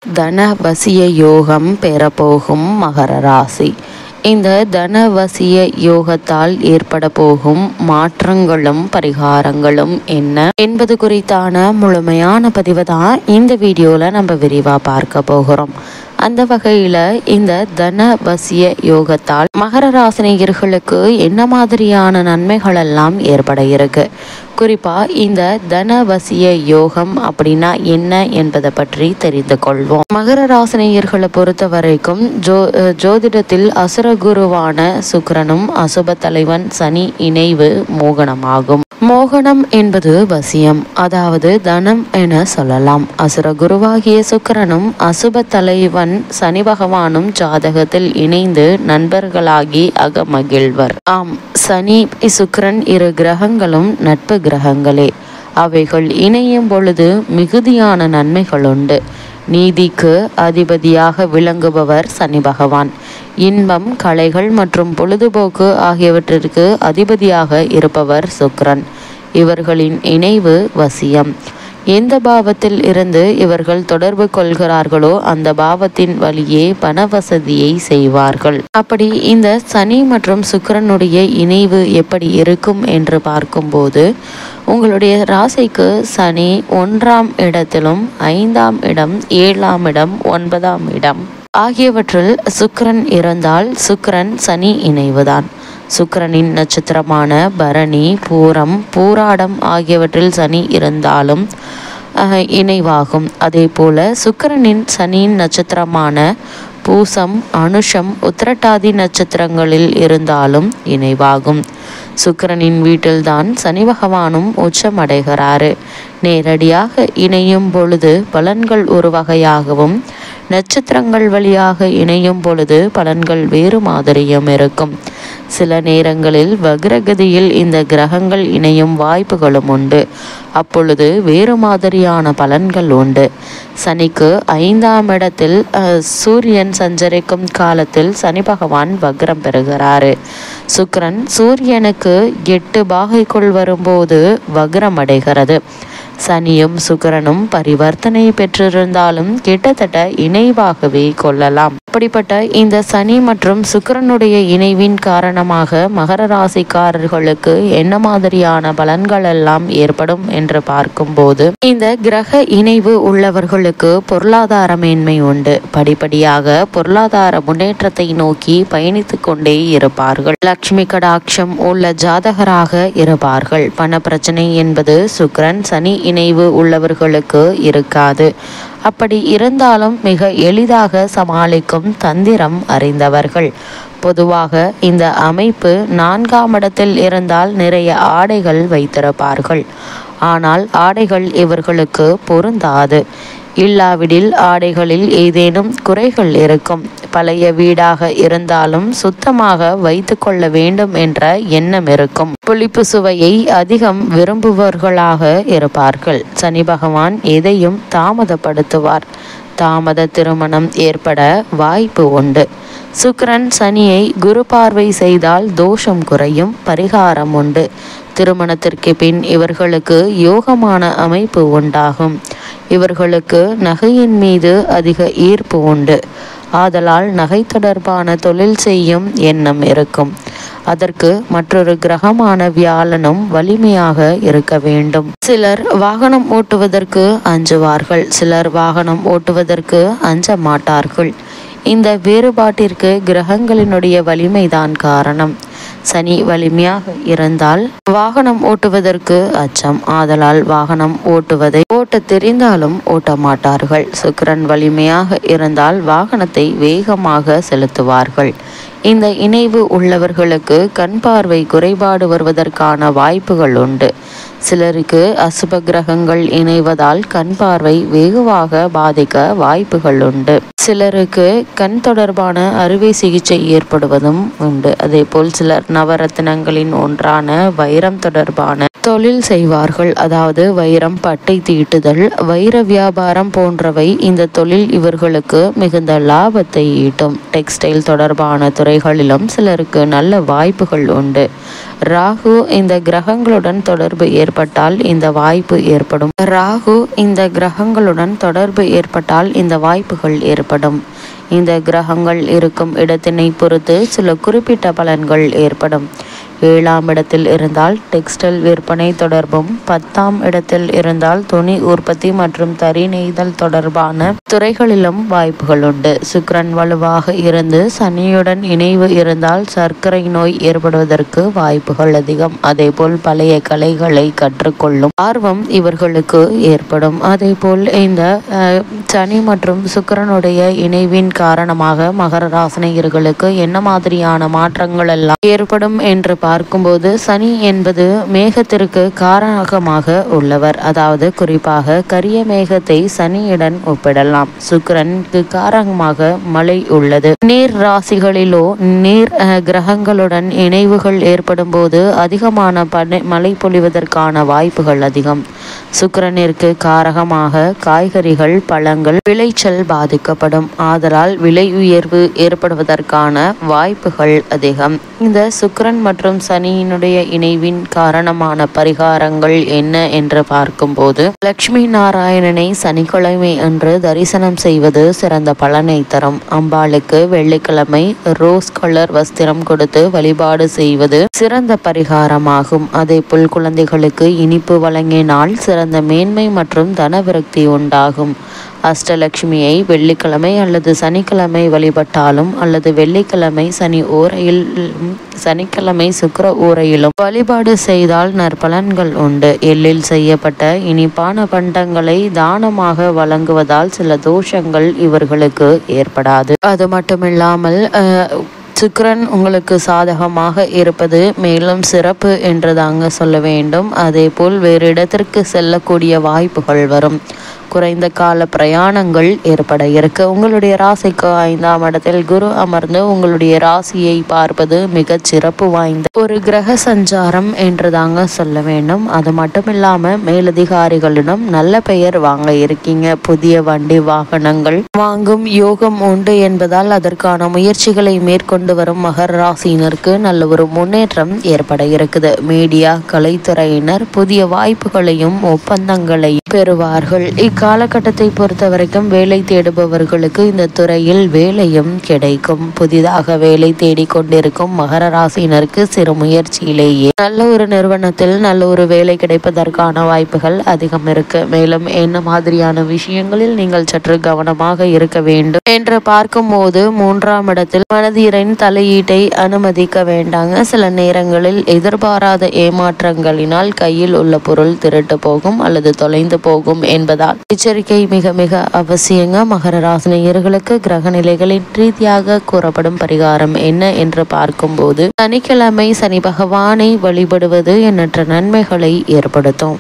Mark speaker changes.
Speaker 1: தனவசிய யோகம் பெறப்போகும் மகர ராசி. இந்த தனவசிய யோகத்தால் ஏற்பட போகும் மாற்றங்களும் பரிகாரங்களும் என்ன என்பது குறித்தான முழுமையான பதிவை தான் இந்த வீடியோவில் நம்ம விரிவாக பார்க்க போகிறோம். அந்த வகையில் இந்த தனவசிய யோகத்தால் மகர ராசினியர்களுக்கு என்ன மாதிரியான நன்மைகள் எல்லாம் ஏற்பட இருக்கு, குறிப்பாக இந்த தனவசிய யோகம் அப்படின்னா என்ன என்பதை பற்றி தெரிந்து கொள்வோம். மகர ராசினியர்களை பொறுத்த வரைக்கும் ஜோதிடத்தில் அசுரகுருவான சுக்கிரனும் அசுப தலைவன் சனி இணைவு மோகனமாகும். மோகனம் என்பது வசியம், அதாவது தனம் என சொல்லலாம். அசுரகுருவாகிய சுக்கிரனும் அசுப தலைவன் சனி பகவானும் ஜாதகத்தில் இணைந்து நண்பர்களாகி அகமகிழ்வர். ஆம், சனி சுக்கிரன் இரு கிரகங்களும் நட்பு கிரகங்களே. அவைகள் இணையும் பொழுது மிகுதியான நன்மைகள் உண்டு. நீதிக்கு அதிபதியாக விளங்குபவர் சனி பகவான். இன்பம், கலைகள் மற்றும் பொழுதுபோக்கு ஆகியவற்றிற்கு அதிபதியாக இருப்பவர் சுக்கிரன். இவர்களின் இணைவு வசியம். எந்த பாவத்தில் இருந்து இவர்கள் தொடர்பு கொள்கிறார்களோ அந்த பாவத்தின் வழியே பண வசதியை செய்வார்கள். அப்படி இந்த சனி மற்றும் சுக்கிரனுடைய இணைவு எப்படி இருக்கும் என்று பார்க்கும்போது, உங்களுடைய ராசிக்கு சனி 1ஆம் இடத்திலும் 5ஆம் இடம், 7ஆம் இடம், 9ஆம் இடம் ஆகியவற்றில் சுக்கிரன் இருந்தால் சுக்கிரன் சனி இணைவுதான். சுக்கிரனின் நட்சத்திரமான பரணி, பூரம், பூராடம் ஆகியவற்றில் சனி இருந்தாலும் இணைவாகும். அதே போல சுக்கிரனின் சனியின் நட்சத்திரமான பூசம், அனுஷம், உத்திரட்டாதி நட்சத்திரங்களில் இருந்தாலும் இணைவாகும். சுக்கிரனின் வீட்டில்தான் சனி பகவானும் உச்சமடைகிறாரு. நேரடியாக இணையும் பொழுது பலன்கள் ஒரு வகையாகவும், நட்சத்திரங்கள் வழியாக இணையும் பொழுது பலன்கள் வேறு மாதிரியும் இருக்கும். சில நேரங்களில் வக்ரகதியில் இந்த கிரகங்கள் இணையும் வாய்ப்புகளும் உண்டு. அப்பொழுது வேறு மாதிரியான பலன்கள் உண்டு. சனிக்கு 5ஆம் இடத்தில் சூரியன் சஞ்சரிக்கும் காலத்தில் சனி பகவான் வக்ரம் பெறுகிறாரு. சுக்கிரன் சூரியனுக்கு 8 பாகைக்குள் வரும்போது வக்ரம் அடைகிறது. சனியும் சுக்கிரனும் பரிவர்த்தனை பெற்றிருந்தாலும் கிட்டத்தட்ட இணைவாகவே கொள்ளலாம். அப்படிப்பட்ட இந்த சனி மற்றும் சுக்கிரனுடைய இணைவின் காரணமாக மகர ராசிக்காரர்களுக்கு என்ன மாதிரியான பலன்கள் எல்லாம் ஏற்படும் என்று பார்க்கும்போது, இந்த கிரக இணைவு உள்ளவர்களுக்கு பொருளாதார மேன்மை உண்டு. படிப்படியாக பொருளாதார முன்னேற்றத்தை நோக்கி பயணித்து கொண்டே இருப்பார்கள். லட்சுமி கடாட்சம் உள்ள ஜாதகராக இருப்பார்கள். பண பிரச்சனை என்பது சுக்கிரன் சனி இணைவு உள்ளவர்களுக்கு இருக்காது. அப்படி இருந்தாலும் மிக எளிதாக சமாளிக்கும் தந்திரம் அறிந்தவர்கள். பொதுவாக இந்த அமைப்பு 4ஆம் இடத்தில் இருந்தால் நிறைய ஆடைகள் வைத்திருப்பார்கள். ஆனால் ஆடைகள் இவர்களுக்கு பொருந்தாது. இல்லாவிடில் ஆடைகளில் ஏதேனும் குறைகள் இருக்கும். பழைய வீடாக இருந்தாலும் சுத்தமாக வைத்து கொள்ள வேண்டும் என்ற எண்ணம் இருக்கும். புளிப்பு சுவையை அதிகம் விரும்புபவர்களாக இருப்பார்கள். சனி பகவான் எதையும் தாமதப்படுத்துவார். தாமத திருமணம் ஏற்பட வாய்ப்பு உண்டு. சுக்கிரன் சனியை குரு பார்வை செய்தால் தோஷம் குறையும். பரிகாரம் உண்டு. திருமணத்திற்கு பின் இவர்களுக்கு யோகமான அமைப்பு உண்டாகும். இவர்களுக்கு நகையின் மீது அதிக ஈர்ப்பு உண்டு. ஆதலால் நகை தொடர்பான தொழில் செய்யும் எண்ணம் இருக்கும். அதற்கு மற்றொரு கிரகமான வியாழனும் வலிமையாக இருக்க வேண்டும். சிலர் வாகனம் ஓட்டுவதற்கு அஞ்சுவார்கள். சிலர் வாகனம் ஓட்டுவதற்கு அஞ்ச மாட்டார்கள். இந்த வேறுபாட்டிற்கு கிரகங்களினுடைய வலிமைதான் காரணம். சனி வலிமையாக இருந்தால் வாகனம் ஓட்டுவதற்கு அச்சம். ஆதலால் வாகனம் ஓட்ட தெரிந்தாலும் ஓட்ட மாட்டார்கள். சுக்கிரன் வலிமையாக இருந்தால் வாகனத்தை வேகமாக செலுத்துவார்கள். இந்த இணைவு உள்ளவர்களுக்கு கண் பார்வை குறைபாடு வருவதற்கான வாய்ப்புகள் உண்டு. சிலருக்கு அசுப கிரகங்கள் இணைவதால் கண் பார்வை வெகுவாக பாதிக்க வாய்ப்புகள் உண்டு. சிலருக்கு கண் தொடர்பான அறுவை சிகிச்சை ஏற்படுவதும் உண்டு. அதேபோல் சிலர் நவரத்தினங்களின் ஒன்றான வைரம் தொடர்பான தொழில் செய்வார்கள். அதாவது வைரம், பட்டை தீட்டுதல், வைர வியாபாரம் போன்றவை இந்த தொழில் இவர்களுக்கு மிகுந்த லாபத்தை ஈட்டும். டெக்ஸ்டைல் தொடர்பான துறை துறைகளிலும் சிலருக்கு நல்ல வாய்ப்புகள் உண்டு. ராகு இந்த கிரகங்களுடன் தொடர்பு ஏற்பட்டால் இந்த வாய்ப்பு ஏற்படும். இந்த வாய்ப்புகள் ஏற்படும். இந்த கிரகங்கள் இருக்கும் இடத்தினை பொறுத்து சில குறிப்பிட்ட பலன்கள் ஏற்படும். 7ஆம் இடத்தில் இருந்தால் டெக்ஸ்டைல் விற்பனை தொடர்பும், 10ஆம் இடத்தில் இருந்தால் துணி உற்பத்தி மற்றும் தறி நெய்தல் தொடர்பான துறைகளிலும் வாய்ப்புகள் உண்டு. சுக்கிரன் வலுவாக இருந்து சனியுடன் இணைவு இருந்தால் சர்க்கரை நோய் ஏற்படுவதற்கு வாய்ப்புகள் அதிகம். அதேபோல் பழைய கலைகளை கற்றுக்கொள்ளும் ஆர்வம் இவர்களுக்கு ஏற்படும். அதேபோல் இந்த சனி மற்றும் சுக்கிரனுடைய இணைவின் காரணமாக மகர ராசினியர்களுக்கு என்ன மாதிரியான மாற்றங்கள் எல்லாம் ஏற்படும் என்று பார்க்கும்போது, சனி என்பது மேகத்திற்கு காரகமாக உள்ளவர். அதாவது குறிப்பாக கரிய மேகத்தை சனியுடன் ஒப்பிடலாம். சுக்கிரனுக்கு காரகமாக மழை உள்ளது. நீர் ராசிகளிலோ நீர் கிரகங்களுடன் இணைவுகள் ஏற்படும் போது அதிகமான மழை பொழிவதற்கான வாய்ப்புகள் அதிகம். சுக்கிரனிற்கு காரகமாக காய்கறிகள், பழங்கள் விளைச்சல் பாதிக்கப்படும். ஆதலால் விலை உயர்வு ஏற்படுவதற்கான வாய்ப்புகள் அதிகம். இந்த சுக்கிரன் மற்றும் சனியினுடைய இணைவின் காரணமான பரிகாரங்கள் என்ன என்று பார்க்கும்போது, லட்சுமி நாராயணனை சனிக்கிழமை அன்று தரிசனம் செய்வது சிறந்த பலனை தரும். அம்பாளுக்கு வெள்ளிக்கிழமை ரோஸ் கலர் வஸ்திரம் கொடுத்து வழிபாடு செய்வது சிறந்த பரிகாரமாகும். அதேபோல் குழந்தைகளுக்கு இனிப்பு வழங்கினால் சிறந்த மேன்மை மற்றும் தனவிருத்தி உண்டாகும். அஷ்டலட்சுமியை வெள்ளிக்கிழமை அல்லது சனிக்கிழமை வழிபட்டாலும், அல்லது வெள்ளிக்கிழமை சனி ஓரையிலும் சனிக்கிழமை சுக்கிர ஓரையிலும் வழிபாடு செய்தால் நற்பலன்கள் உண்டு. எள்ளில் செய்யப்பட்ட இனிப்பான பண்டங்களை தானமாக வழங்குவதால் சில தோஷங்கள் இவர்களுக்கு ஏற்படாது. அது மட்டுமில்லாமல் சுக்கிரன் உங்களுக்கு சாதகமாக இருப்பது மேலும் சிறப்பு என்று தாங்க சொல்ல வேண்டும். அதேபோல் வேறு இடத்திற்கு செல்லக்கூடிய வாய்ப்புகள் வரும். குறைந்த கால பிரயாணங்கள் ஏற்பட இருக்கு. உங்களுடைய ராசிக்கு 5ஆம் இடத்தில் குரு அமர்ந்து உங்களுடைய ராசியை பார்ப்பது மிக சிறப்பு வாய்ந்த ஒரு கிரக சஞ்சாரம் என்று தாங்க சொல்ல வேண்டும். அது மட்டும் இல்லாம மேலதிகாரிகளிடம் நல்ல பெயர் வாங்க இருக்கீங்க. புதிய வண்டி வாகனங்கள் வாங்கும் யோகம் உண்டு என்பதால் அதற்கான முயற்சிகளை மேற்கொண்டு வரும் மகர ராசியினருக்கு நல்ல ஒரு முன்னேற்றம் ஏற்பட இருக்குது. மீடியா, கலைத்துறையினர் புதிய வாய்ப்புகளையும் ஒப்பந்தங்களையும் பெறுவார்கள். இக்காலகட்டத்தை பொறுத்த வரைக்கும் வேலை தேடுபவர்களுக்கு இந்த துறையில் வேலையும் கிடைக்கும். புதிதாக வேலை தேடிக்கொண்டிருக்கும் மகர ராசியினருக்கு சிறு முயற்சியிலேயே நல்ல ஒரு நிறுவனத்தில் நல்ல ஒரு வேலை கிடைப்பதற்கான வாய்ப்புகள் அதிகம் இருக்கு. மேலும் என்ன மாதிரியான விஷயங்களில் நீங்கள் சற்று கவனமாக இருக்க வேண்டும் என்று பார்க்கும் போது, 3ஆம் இடத்தில் மனதின் தலையீட்டை அனுமதிக்க வேண்டாங்க. சில நேரங்களில் எதிர்பாராத ஏமாற்றங்களினால் கையில் உள்ள பொருள் திருட்டு போகும் அல்லது தொலைந்து போகும் என்பதால் எச்சரிக்கை மிக மிக அவசியங்க. மகர ராசினியர்களுக்கு கிரக நிலைகளின் ரீதியாக கூறப்படும் பரிகாரம் என்ன என்று பார்க்கும்போது, சனிக்கிழமை சனி பகவானை வழிபடுவது எண்ணற்ற நன்மைகளை ஏற்படுத்தும்.